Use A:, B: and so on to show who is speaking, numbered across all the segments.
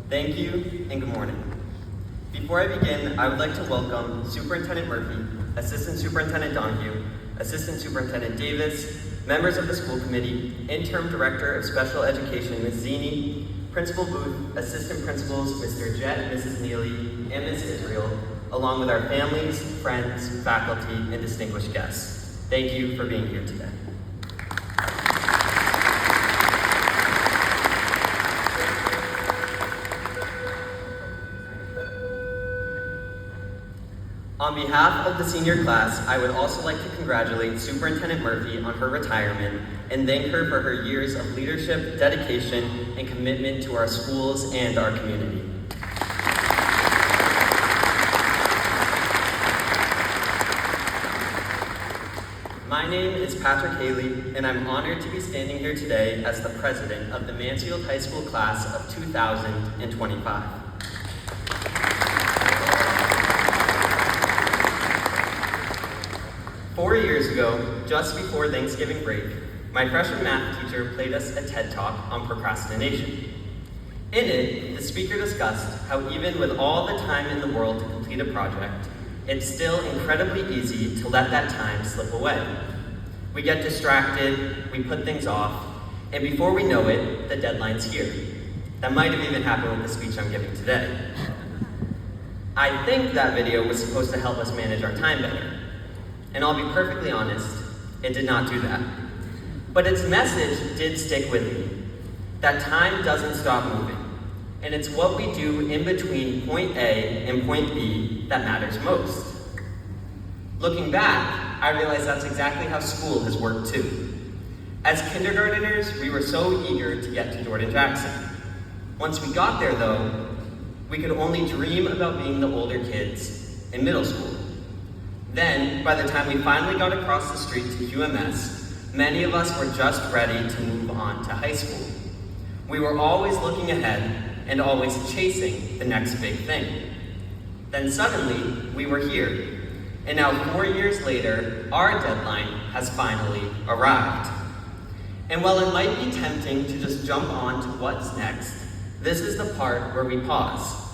A: Thank you, and good morning. Before I begin, I would like to welcome Superintendent Murphy, Assistant Superintendent Donahue, Assistant Superintendent Davis, members of the school committee, Interim Director of Special Education, Ms. Zini, Principal Booth, Assistant Principals, Mr. Jett, Mrs. Neely, and Ms. Israel, along with our families, friends, faculty, and distinguished guests. Thank you for being here today. On behalf of the senior class, I would also like to congratulate Superintendent Murphy on her retirement and thank her for her years of leadership, dedication, and commitment to our schools and our community. My name is Patrick Haley, and I'm honored to be standing here today as the president of the Mansfield High School class of 2025. 4 years ago, just before Thanksgiving break, my freshman math teacher played us a TED Talk on procrastination. In it, the speaker discussed how even with all the time in the world to complete a project, it's still incredibly easy to let that time slip away. We get distracted, we put things off, and before we know it, the deadline's here. That might have even happened with the speech I'm giving today. I think that video was supposed to help us manage our time better. And I'll be perfectly honest, it did not do that. But its message did stick with me, that time doesn't stop moving, and it's what we do in between point A and point B that matters most. Looking back, I realize that's exactly how school has worked too. As kindergarteners, we were so eager to get to Jordan Jackson. Once we got there though, we could only dream about being the older kids in middle school. Then, by the time we finally got across the street to QMS, many of us were just ready to move on to high school. We were always looking ahead and always chasing the next big thing. Then suddenly, we were here. And now 4 years later, our deadline has finally arrived. And while it might be tempting to just jump on to what's next, this is the part where we pause.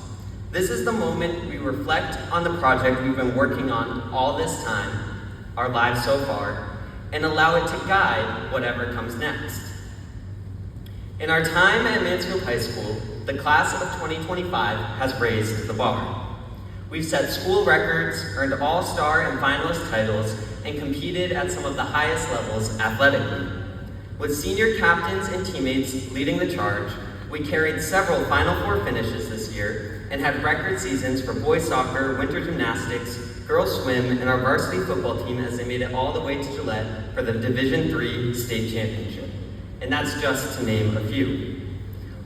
A: This is the moment we reflect on the project we've been working on all this time, our lives so far, and allow it to guide whatever comes next. In our time at Mansfield High School, the class of 2025 has raised the bar. We've set school records, earned all-star and finalist titles, and competed at some of the highest levels athletically. With senior captains and teammates leading the charge, we carried several Final Four finishes this year and had record seasons for boys soccer, winter gymnastics, girls swim, and our varsity football team as they made it all the way to Gillette for the Division III state championship. And that's just to name a few.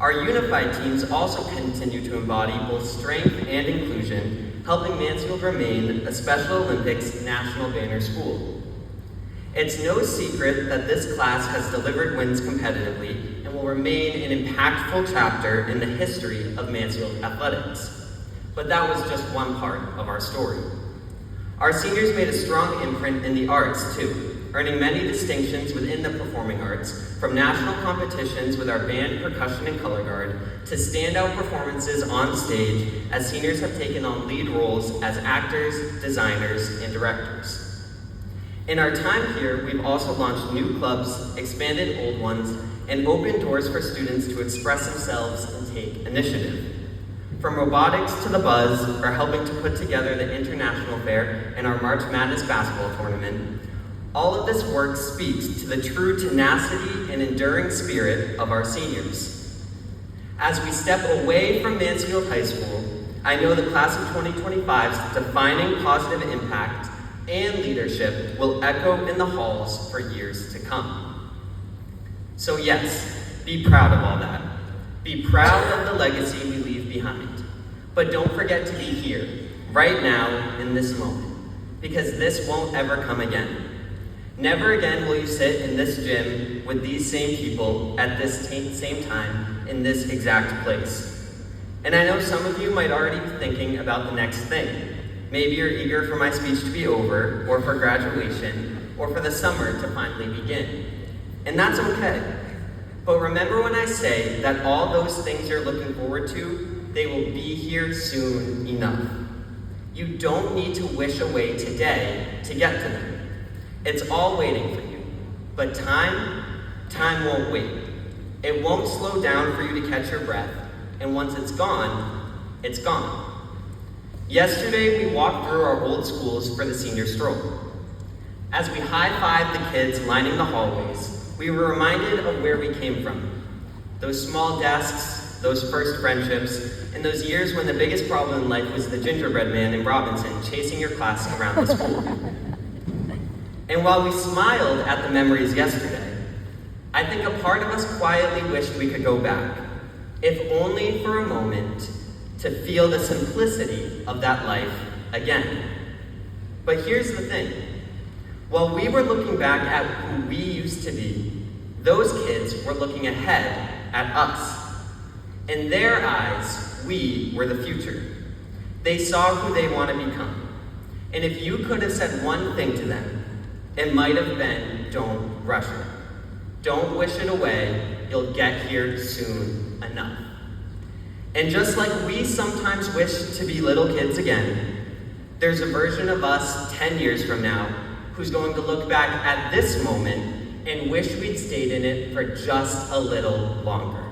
A: Our unified teams also continue to embody both strength and inclusion, helping Mansfield remain a Special Olympics national banner school. It's no secret that this class has delivered wins competitively and will remain an impactful chapter in the history of Mansfield athletics. But that was just one part of our story. Our seniors made a strong imprint in the arts too, earning many distinctions within the performing arts, from national competitions with our band, percussion, and color guard, to standout performances on stage as seniors have taken on lead roles as actors, designers, and directors. In our time here, we've also launched new clubs, expanded old ones, and opened doors for students to express themselves and take initiative. From robotics to the buzz, or helping to put together the International Fair and our March Madness basketball tournament, all of this work speaks to the true tenacity and enduring spirit of our seniors. As we step away from Mansfield High School, I know the class of 2025's defining positive impact and leadership will echo in the halls for years to come. So yes, be proud of all that. Be proud of the legacy we leave behind. But don't forget to be here, right now, in this moment, because this won't ever come again. Never again will you sit in this gym with these same people at this same time in this exact place. And I know some of you might already be thinking about the next thing. Maybe you're eager for my speech to be over, or for graduation, or for the summer to finally begin. And that's okay. But remember when I say that all those things you're looking forward to they will be here soon enough. You don't need to wish away today to get to them. It's all waiting for you. But time won't wait. It won't slow down for you to catch your breath, and once it's gone, it's gone. Yesterday, we walked through our old schools for the senior stroll. As we high-fived the kids lining the hallways, we were reminded of where we came from. Those small desks, those first friendships, and those years when the biggest problem in life was the gingerbread man in Robinson chasing your class around the school. And while we smiled at the memories yesterday, I think a part of us quietly wished we could go back, if only for a moment, to feel the simplicity of that life again. But here's the thing. While we were looking back at who we used to be, those kids were looking ahead at us. In their eyes, we were the future. They saw who they want to become. And if you could have said one thing to them, it might have been, don't rush it. Don't wish it away. You'll get here soon enough. And just like we sometimes wish to be little kids again, there's a version of us 10 years from now who's going to look back at this moment and wish we'd stayed in it for just a little longer.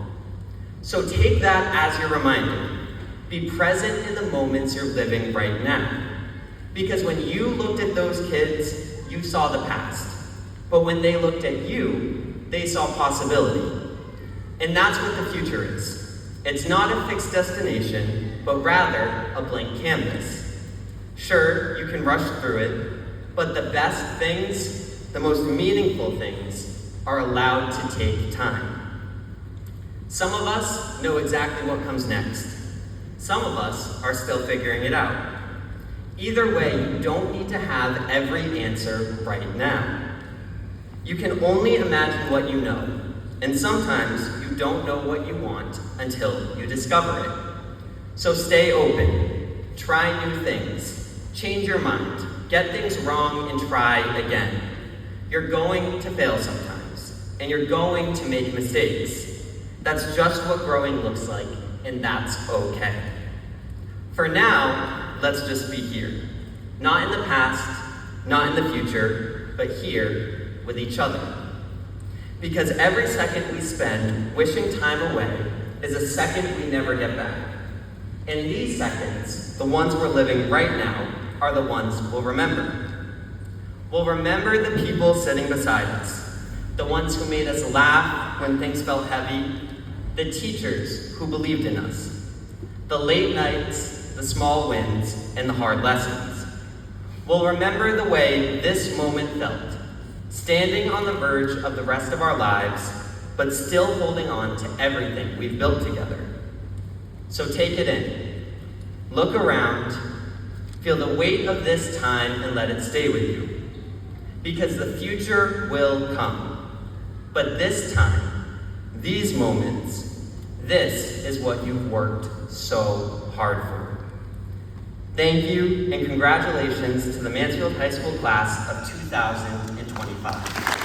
A: So take that as your reminder. Be present in the moments you're living right now. Because when you looked at those kids, you saw the past. But when they looked at you, they saw possibility. And that's what the future is. It's not a fixed destination, but rather a blank canvas. Sure, you can rush through it, but the best things, the most meaningful things, are allowed to take time. Some of us know exactly what comes next. Some of us are still figuring it out. Either way, you don't need to have every answer right now. You can only imagine what you know, and sometimes you don't know what you want until you discover it. So stay open, try new things, change your mind, get things wrong and try again. You're going to fail sometimes, and you're going to make mistakes. That's just what growing looks like, and that's okay. For now, let's just be here. Not in the past, not in the future, but here with each other. Because every second we spend wishing time away is a second we never get back. And these seconds, the ones we're living right now, are the ones we'll remember. We'll remember the people sitting beside us, the ones who made us laugh when things felt heavy, the teachers who believed in us, the late nights, the small wins, and the hard lessons. We'll remember the way this moment felt, standing on the verge of the rest of our lives, but still holding on to everything we've built together. So take it in. Look around, feel the weight of this time, and let it stay with you. Because the future will come. But this time, these moments, this is what you've worked so hard for. Thank you, and congratulations to the Mansfield High School class of 2025.